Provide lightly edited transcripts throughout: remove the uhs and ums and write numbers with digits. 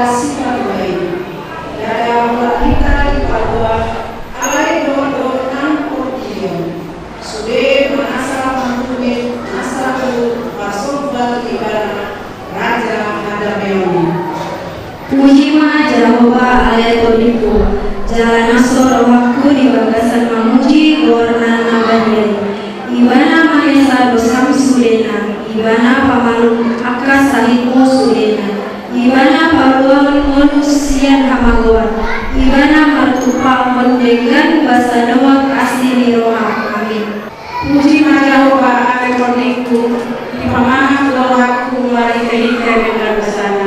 sifat baik. Dalam kita di bawah alai doa dan portion. Sudah menasal mangkumin asal masuk ibadah raja ada meuni. Puji ma Jehovah alai todiku. Jalan asor waktu di bagasan memuji warna nabadai. Ibana mahesa dosam sudena. Ibana pamalun akas sahiku sudena. Ibana paluang manusia hamagoan. Ibana martupa mendengan bahasa doa kasih roha. Amin. Puji ma Jehovah alai todiku. Di pamaham doaku mari kehidupan dengan bersama.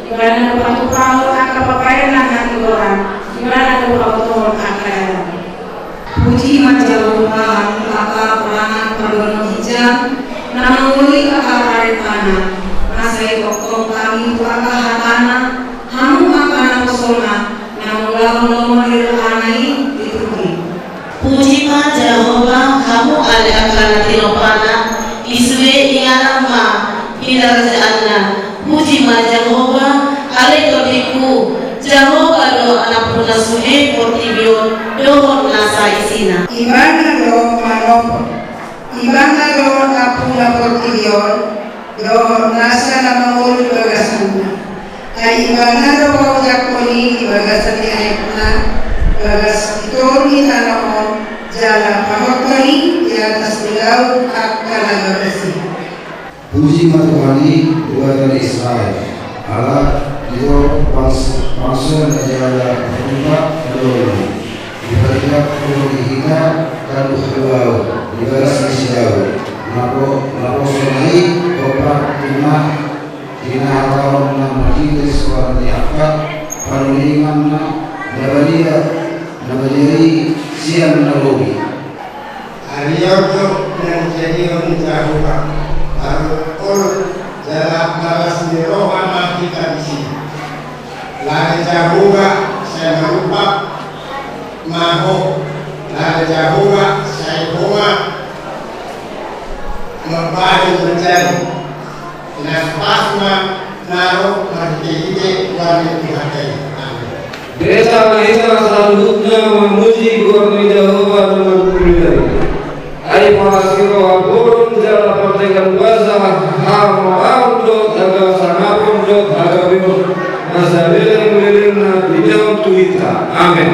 Ibana doa Paul akan papayan hati orang. Ibana doa Paul akan. Puji ma Jehovah maka perangan pembangun hijab namuli kakak karetana nasai kokong kami kakak hatana hamu akan kosona namulah nomor anai dituki. Puji ma Jehovah kamu ale akan tiropana iswe ingarama hidarajanna. Puji ma Jehovah ale todiku Jehovah do anak puna suhe portibio dohon nasa isina. Ibana do manopo Ibana do apuna portibio dohon nasa namangulu bagasana. Ay ibana do jakoni bagasan di ayatna bagas itori tanahon jala pamokoni di atas dilau akala bagasi. Puji ma Tuhani Tuhan Israel Allah Dio bangsa negara berubah kedua diberikan kemuliaan dan berubah dibalas siau nako sonai opak timah dina haram na majilis wa niakat panulingan na nabadiri siang nalobi Ariyoto yang jadi menjauhkan Arul dalam balas di rohana kita di sini. Lari jahuga saya merupa maho, lari jahuga saya bunga membagi mencari. Nah pasma naruh markihide wali dihakai. Desa mahita selanjutnya memuji Guardi Jehovah dengan pujian. Ai mahasiswa burung jalan pertekan bahasa haram dot agak sanapun dot agak bimur masa liling na bidang tuita. Amin.